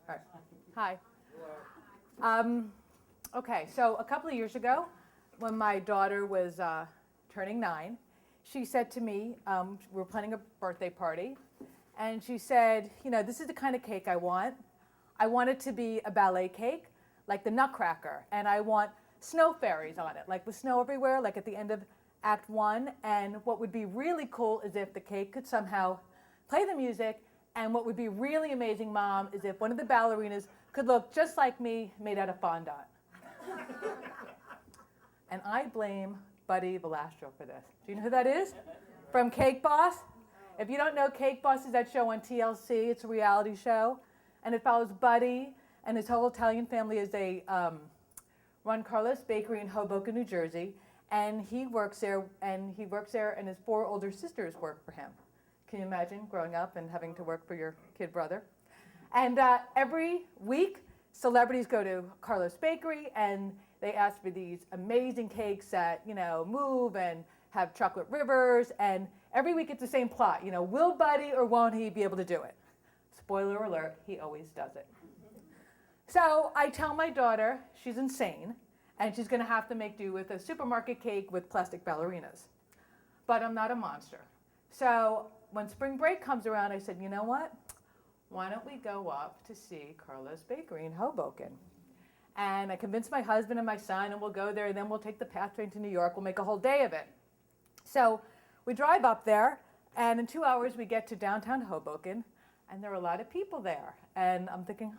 All right. Hi. Okay, so a couple of years ago, when my daughter was turning 9, she said to me, we were planning a birthday party, and she said, this is the kind of cake I want. I want it to be a ballet cake, like the Nutcracker, and I want snow fairies on it, like with snow everywhere, like at the end of Act 1. And what would be really cool is if the cake could somehow play the music. And what would be really amazing, Mom, is if one of the ballerinas could look just like me, made out of fondant. And I blame Buddy Valastro for this. Do you know who that is? From Cake Boss? If you don't know, Cake Boss is that show on TLC. It's a reality show. And it follows Buddy and his whole Italian family as they run Carlos Bakery in Hoboken, New Jersey. And he works there, and his 4 older sisters work for him. Can you imagine growing up and having to work for your kid brother? And every week, celebrities go to Carlos Bakery, and they ask for these amazing cakes that, move and have chocolate rivers. And every week it's the same plot. Will Buddy or won't he be able to do it? Spoiler alert, he always does it. So I tell my daughter she's insane, and she's going to have to make do with a supermarket cake with plastic ballerinas. But I'm not a monster. So when spring break comes around, I said, you know what? Why don't we go up to see Carlos Bakery in Hoboken? And I convinced my husband and my son, and we'll go there, and then we'll take the PATH train to New York. We'll make a whole day of it. So we drive up there, and in 2 hours we get to downtown Hoboken, and there are a lot of people there. And I'm thinking,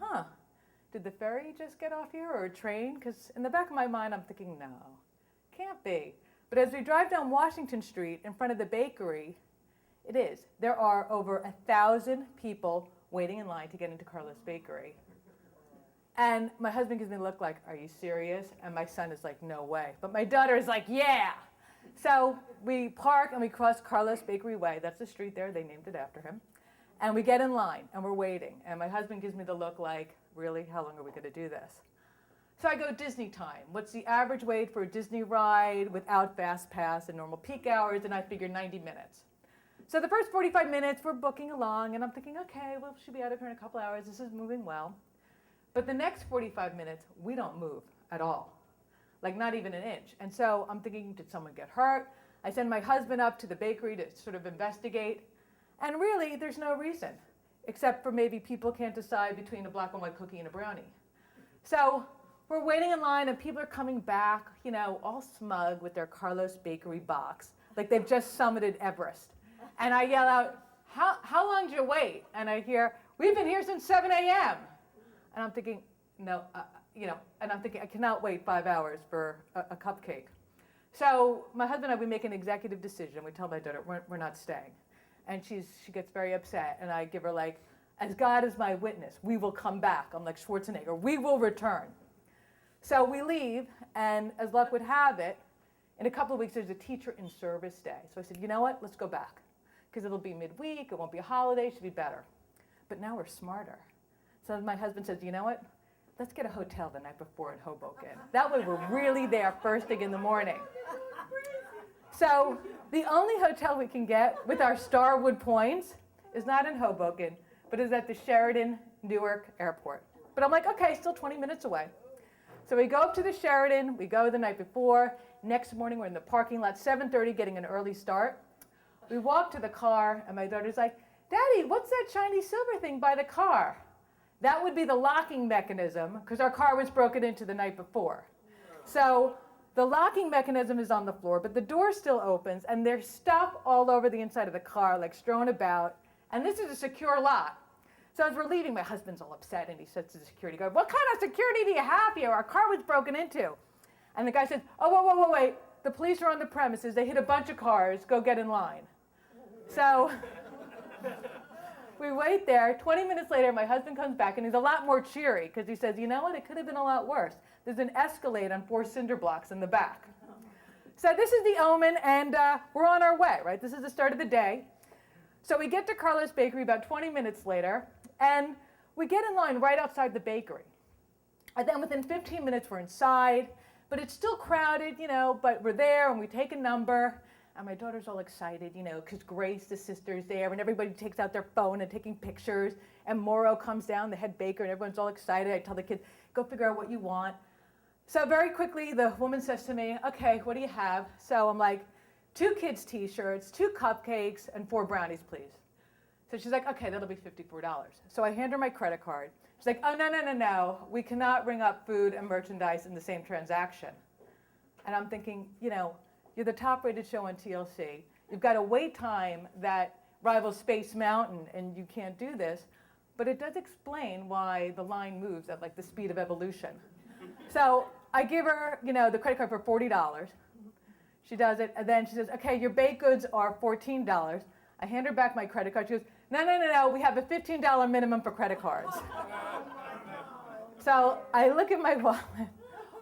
did the ferry just get off here, or a train? Because in the back of my mind, I'm thinking, no, can't be. But as we drive down Washington Street in front of the bakery, it is. There are over 1,000 people waiting in line to get into Carlos Bakery. And my husband gives me a look like, are you serious? And my son is like, no way. But my daughter is like, yeah. So we park and we cross Carlos Bakery Way. That's the street there. They named it after him. And we get in line and we're waiting. And my husband gives me the look like, really? How long are we going to do this? So I go Disney time. What's the average wait for a Disney ride without Fast Pass and normal peak hours? And I figure 90 minutes. So the first 45 minutes, we're booking along, and I'm thinking, okay, well, she'll be out of here in a couple hours. This is moving well. But the next 45 minutes, we don't move at all, like not even an inch. And so I'm thinking, did someone get hurt? I send my husband up to the bakery to sort of investigate. And really, there's no reason, except for maybe people can't decide between a black and white cookie and a brownie. So we're waiting in line, and people are coming back, all smug with their Carlos Bakery box, like they've just summited Everest. And I yell out, how long did you wait? And I hear, we've been here since 7 a.m. And I'm thinking, no, and I'm thinking, I cannot wait 5 hours for a cupcake. So my husband and I, we make an executive decision. We tell my daughter, we're not staying. And she gets very upset. And I give her like, as God is my witness, we will come back. I'm like Schwarzenegger, we will return. So we leave, and as luck would have it, in a couple of weeks, there's a teacher in service day. So I said, you know what, let's go back. Because it'll be midweek, it won't be a holiday, it should be better. But now we're smarter. So my husband says, you know what? Let's get a hotel the night before in Hoboken. That way we're really there first thing in the morning. So the only hotel we can get with our Starwood points is not in Hoboken, but is at the Sheraton Newark Airport. But I'm like, okay, still 20 minutes away. So we go up to the Sheraton, we go the night before. Next morning we're in the parking lot, 7:30, getting an early start. We walk to the car, and my daughter's like, Daddy, what's that shiny silver thing by the car? That would be the locking mechanism, because our car was broken into the night before. So the locking mechanism is on the floor, but the door still opens, and there's stuff all over the inside of the car, like strewn about. And this is a secure lot. So as we're leaving, my husband's all upset, and he says to the security guard, what kind of security do you have here? Our car was broken into. And the guy says, oh, wait. The police are on the premises. They hit a bunch of cars. Go get in line. So we wait there. 20 minutes later, my husband comes back, and he's a lot more cheery because he says, you know what? It could have been a lot worse. There's an Escalade on 4 cinder blocks in the back. So this is the omen, and we're on our way, right? This is the start of the day. So we get to Carlos Bakery about 20 minutes later, and we get in line right outside the bakery. And then within 15 minutes, we're inside, but it's still crowded, but we're there, and we take a number. And my daughter's all excited, because Grace, the sister's there, and everybody takes out their phone and taking pictures. And Morrow comes down, the head baker, and everyone's all excited. I tell the kids, go figure out what you want. So very quickly, the woman says to me, okay, what do you have? So I'm like, 2 kids' T-shirts, 2 cupcakes, and 4 brownies, please. So she's like, okay, that'll be $54. So I hand her my credit card. She's like, oh, no. We cannot ring up food and merchandise in the same transaction. And I'm thinking, you're the top-rated show on TLC. You've got a wait time that rivals Space Mountain, and you can't do this. But it does explain why the line moves at like the speed of evolution. So I give her, the credit card for $40. She does it, and then she says, okay, your baked goods are $14. I hand her back my credit card. She goes, no, we have a $15 minimum for credit cards. So I look at my wallet.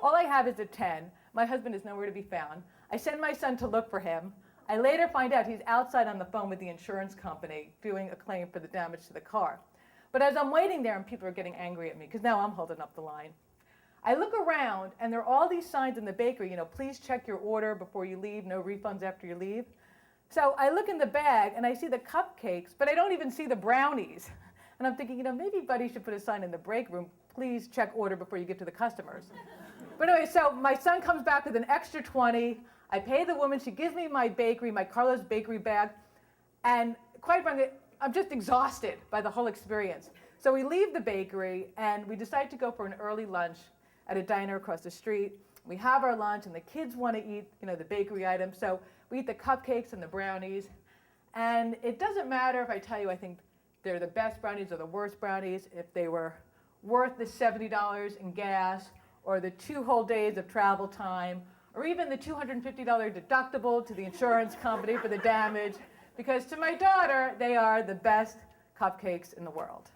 All I have is a 10. My husband is nowhere to be found. I send my son to look for him. I later find out he's outside on the phone with the insurance company doing a claim for the damage to the car. But as I'm waiting there and people are getting angry at me, because now I'm holding up the line, I look around and there are all these signs in the bakery, please check your order before you leave, no refunds after you leave. So I look in the bag and I see the cupcakes, but I don't even see the brownies. And I'm thinking, maybe Buddy should put a sign in the break room, please check order before you give to the customers. But anyway, so my son comes back with an extra 20. I pay the woman, she gives me my Carlos bakery bag, and quite frankly, I'm just exhausted by the whole experience. So we leave the bakery and we decide to go for an early lunch at a diner across the street. We have our lunch and the kids want to eat, the bakery items. So we eat the cupcakes and the brownies. And it doesn't matter if I tell you I think they're the best brownies or the worst brownies, if they were worth the $70 in gas or the 2 whole days of travel time or even the $250 deductible to the insurance company for the damage. Because to my daughter, they are the best cupcakes in the world.